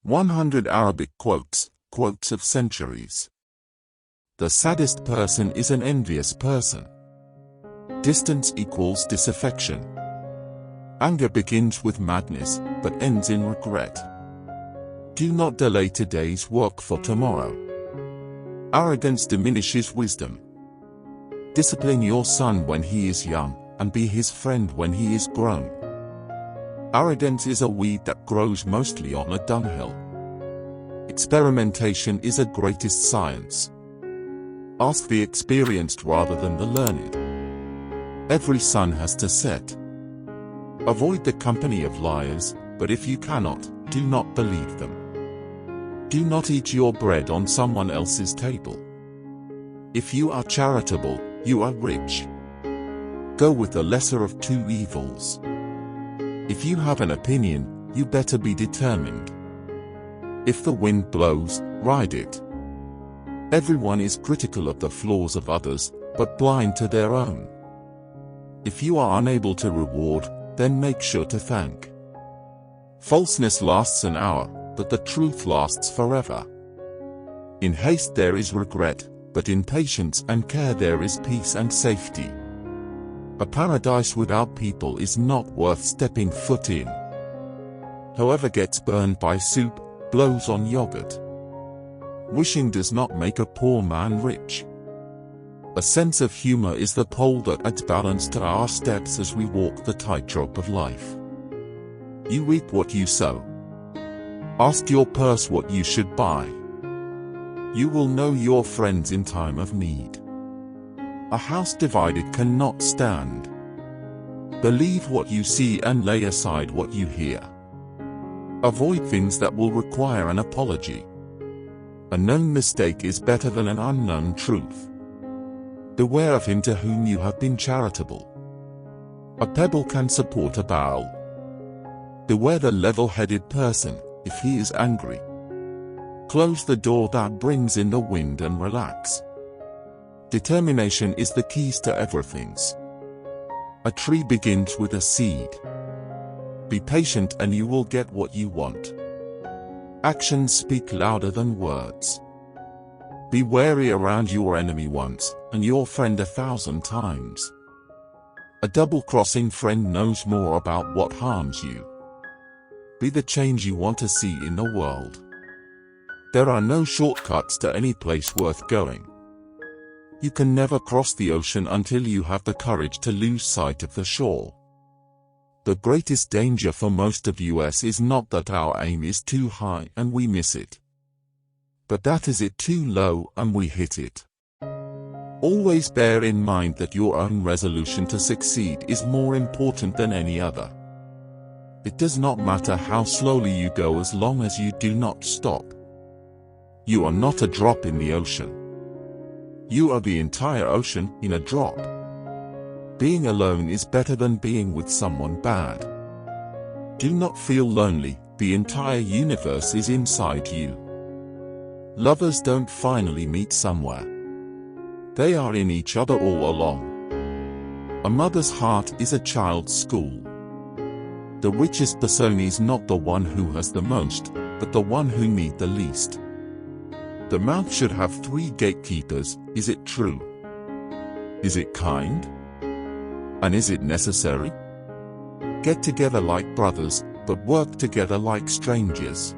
100 Arabic quotes, quotes of centuries. The saddest person is an envious person. Distance equals disaffection. Anger begins with madness, but ends in regret. Do not delay today's work for tomorrow. Arrogance diminishes wisdom. Discipline your son when he is young, and be his friend when he is grown. Arrogance is a weed that grows mostly on a dunghill. Experimentation is a greatest science. Ask the experienced rather than the learned. Every sun has to set. Avoid the company of liars, but if you cannot, do not believe them. Do not eat your bread on someone else's table. If you are charitable, you are rich. Go with the lesser of two evils. If you have an opinion, you better be determined. If the wind blows, ride it. Everyone is critical of the flaws of others, but blind to their own. If you are unable to reward, then make sure to thank. Falseness lasts an hour, but the truth lasts forever. In haste there is regret, but in patience and care there is peace and safety. A paradise without people is not worth stepping foot in. Whoever gets burned by soup, blows on yogurt. Wishing does not make a poor man rich. A sense of humor is the pole that adds balance to our steps as we walk the tightrope of life. You reap what you sow. Ask your purse what you should buy. You will know your friends in time of need. A house divided cannot stand. Believe what you see and lay aside what you hear. Avoid things that will require an apology. A known mistake is better than an unknown truth. Beware of him to whom you have been charitable. A pebble can support a barrel. Beware the level-headed person, if he is angry. Close the door that brings in the wind and relax. Determination is the keys to everything. A tree begins with a seed. Be patient and you will get what you want. Actions speak louder than words. Be wary around your enemy once, and your friend 1,000 times. A double-crossing friend knows more about what harms you. Be the change you want to see in the world. There are no shortcuts to any place worth going. You can never cross the ocean until you have the courage to lose sight of the shore. The greatest danger for most of us is not that our aim is too high and we miss it, but that is it too low and we hit it. Always bear in mind that your own resolution to succeed is more important than any other. It does not matter how slowly you go as long as you do not stop. You are not a drop in the ocean. You are the entire ocean in a drop. Being alone is better than being with someone bad. Do not feel lonely, the entire universe is inside you. Lovers don't finally meet somewhere. They are in each other all along. A mother's heart is a child's school. The richest person is not the one who has the most, but the one who needs the least. The mouth should have 3 gatekeepers, is it true? Is it kind? And is it necessary? Get together like brothers, but work together like strangers.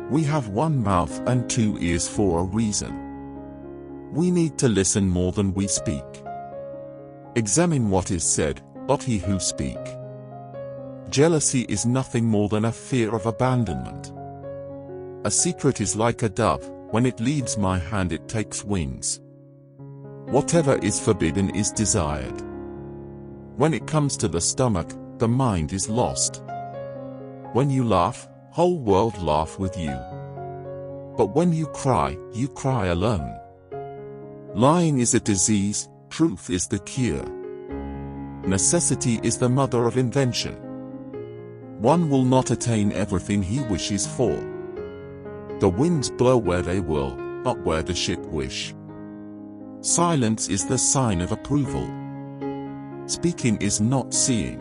We have 1 mouth and 2 ears for a reason. We need to listen more than we speak. Examine what is said, not he who speak. Jealousy is nothing more than a fear of abandonment. A secret is like a dove, when it leaves my hand it takes wings. Whatever is forbidden is desired. When it comes to the stomach, the mind is lost. When you laugh, whole world laugh with you. But when you cry alone. Lying is a disease, truth is the cure. Necessity is the mother of invention. One will not attain everything he wishes for. The winds blow where they will, not where the ship wish. Silence is the sign of approval. Speaking is not seeing.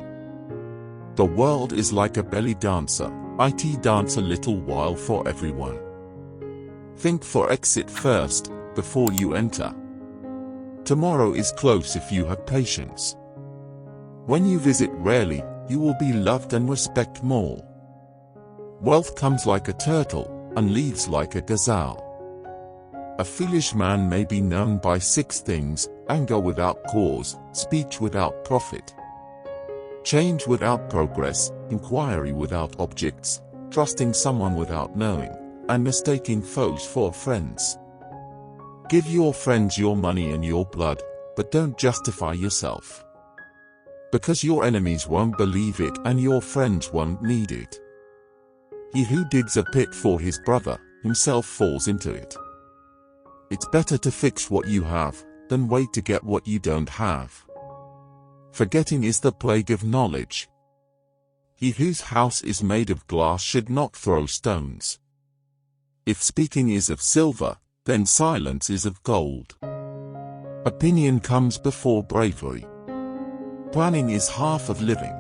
The world is like a belly dancer, It dance a little while for everyone. Think for exit first, before you enter. Tomorrow is close if you have patience. When you visit rarely, you will be loved and respect more. Wealth comes like a turtle, and leaves like a gazelle. A foolish man may be known by 6 things: anger without cause, speech without profit, change without progress, inquiry without objects, trusting someone without knowing, and mistaking foes for friends. Give your friends your money and your blood, but don't justify yourself. Because your enemies won't believe it and your friends won't need it. He who digs a pit for his brother, himself falls into it. It's better to fix what you have, than wait to get what you don't have. Forgetting is the plague of knowledge. He whose house is made of glass should not throw stones. If speaking is of silver, then silence is of gold. Opinion comes before bravery. Planning is half of living.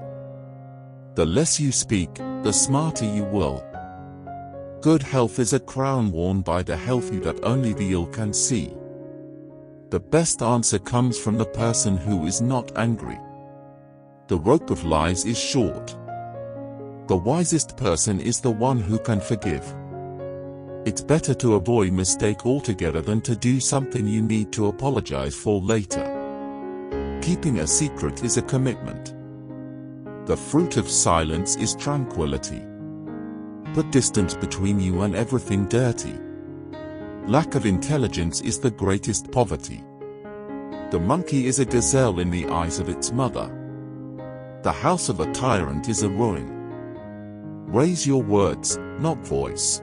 The less you speak, the smarter you will. Good health is a crown worn by the healthy that only the ill can see. The best answer comes from the person who is not angry. The rope of lies is short. The wisest person is the one who can forgive. It's better to avoid mistake altogether than to do something you need to apologize for later. Keeping a secret is a commitment. The fruit of silence is tranquility. Put distance between you and everything dirty. Lack of intelligence is the greatest poverty. The monkey is a gazelle in the eyes of its mother. The house of a tyrant is a ruin. Raise your words, not voice.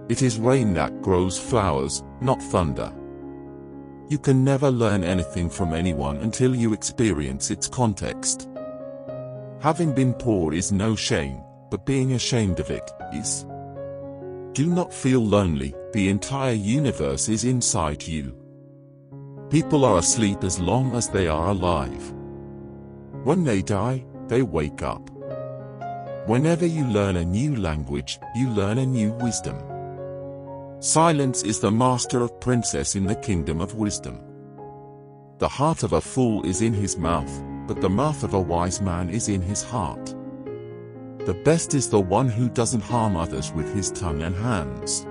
It is rain that grows flowers, not thunder. You can never learn anything from anyone until you experience its context. Having been poor is no shame, but being ashamed of it is. Do not feel lonely, the entire universe is inside you. People are asleep as long as they are alive. When they die, they wake up. Whenever you learn a new language, you learn a new wisdom. Silence is the master of princess in the kingdom of wisdom. The heart of a fool is in his mouth, but the mouth of a wise man is in his heart. The best is the one who doesn't harm others with his tongue and hands.